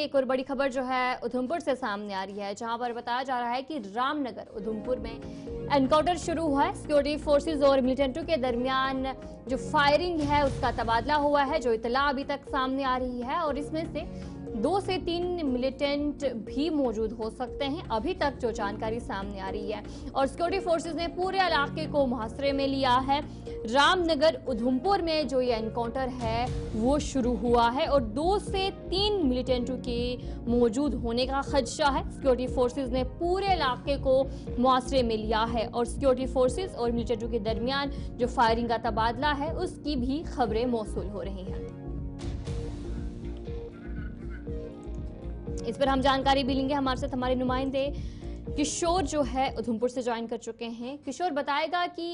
एक और बड़ी खबर जो है उधमपुर से सामने आ रही है, जहां पर बताया जा रहा है कि रामनगर उधमपुर में एनकाउंटर शुरू हुआ है। सिक्योरिटी फोर्सेस और मिलिटेंटों के दरमियान जो फायरिंग है उसका तबादला हुआ है, जो इतला अभी तक सामने आ रही है। और इसमें से 2 से 3 मिलिटेंट भी मौजूद हो सकते हैं, अभी तक जो जानकारी सामने आ रही है। और सिक्योरिटी फोर्सेस ने पूरे इलाके को मुहासरे में लिया है। रामनगर उधमपुर में जो ये एनकाउंटर है वो शुरू हुआ है और 2 से 3 मिलिटेंटों के मौजूद होने का खदशा है। सिक्योरिटी फोर्सेस ने पूरे इलाके को मुहासरे में लिया है और सिक्योरिटी फोर्सेस और मिलिटेंटों के दरमियान जो फायरिंग का तबादला है उसकी भी खबरें मौसूल हो रही हैं। इस पर हम जानकारी भी लेंगे। हमारे साथ हमारे नुमाइंदे किशोर जो है उधमपुर से ज्वाइन कर चुके हैं। किशोर बताएगा कि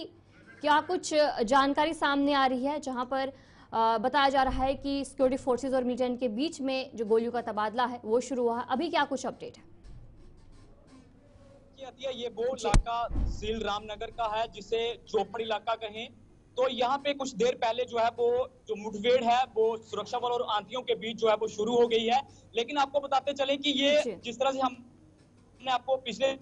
क्या कुछ जानकारी सामने आ रही है, जहां पर बताया जा रहा है कि सिक्योरिटी फोर्सेस और मिलिटेंट के बीच में जो गोलियों का तबादला है वो शुरू हुआ है। अभी क्या कुछ अपडेट है? ये वो इलाका सील रामनगर का है जिसे चौपड़ इलाका कहें। तो यहाँ पे कुछ देर पहले जो है वो जो मुठभेड़ है वो सुरक्षा बल और आतंकियों के बीच जो है वो शुरू हो गई है। लेकिन आपको बताते चले कि ये जिस तरह से हमने आपको पिछले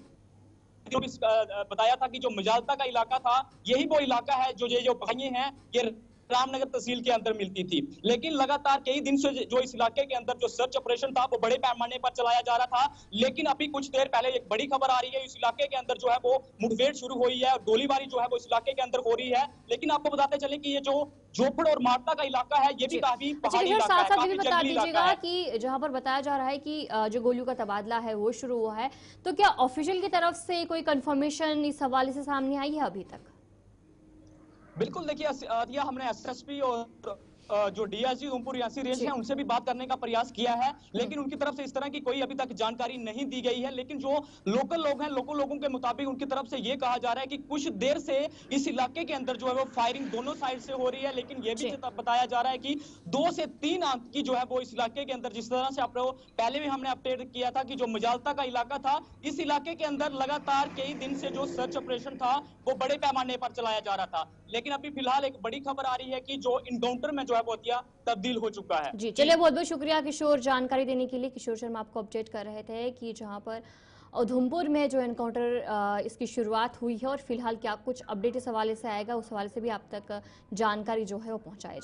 बताया था कि जो मजालता का इलाका था, यही वो इलाका है जो भाइये हैं ये रामनगर तहसील के अंदर मिलती थी। लेकिन लगातार कई दिन से जो इस इलाके के अंदर जो सर्च ऑपरेशन था वो बड़े पैमाने पर चलाया जा रहा था। लेकिन अभी कुछ देर पहले एक बड़ी खबर आ रही है, इस इलाके के अंदर जो है वो मुठभेड़ शुरू हुई है और गोलीबारी जो है वो इस इलाके के अंदर हो रही है। लेकिन आपको बताते चले कि ये जो जोपड़ और मारता का इलाका है ये भी काफी पहाड़ी इलाका है, काफी जंगली इलाका है। कि जहां पर बताया जा रहा है कि जो गोलियों का तबादला है वो शुरू हुआ है, तो क्या ऑफिशियल की तरफ से कोई कंफर्मेशन इस हवाले से सामने आई है अभी तक? बिल्कुल, देखिए हमने एसएसपी और जो डीआईजी उधमपुर रियासी रेंज है उनसे भी बात करने का प्रयास किया है, लेकिन उनकी तरफ से इस तरह की कोई अभी तक जानकारी नहीं दी गई है। लेकिन जो लोकल लोग हैं, लोकल लोगों के मुताबिक उनकी तरफ से ये कहा जा रहा है कि कुछ देर से इस इलाके के अंदर जो है वो फायरिंग दोनों साइड से हो रही है। लेकिन ये भी बताया जा रहा है कि 2 से 3 आतंकी जो है वो इस इलाके के अंदर, जिस तरह से आपको पहले भी हमने अपडेट किया था कि जो मजालता का इलाका था, इस इलाके के अंदर लगातार कई दिन से जो सर्च ऑपरेशन था वो बड़े पैमाने पर चलाया जा रहा था। लेकिन अभी फिलहाल एक बड़ी खबर आ रही है कि जो इनकाउंटर में जो है वो हत्या तब्दील हो चुका है। जी, चलिए बहुत बहुत शुक्रिया किशोर जानकारी देने के लिए। किशोर शर्मा आपको अपडेट कर रहे थे कि जहां पर उधमपुर में जो एनकाउंटर इसकी शुरुआत हुई है और फिलहाल क्या कुछ अपडेट इस हवाले से आएगा, उस हवाले से भी आप तक जानकारी जो है वो पहुंचाई जाए।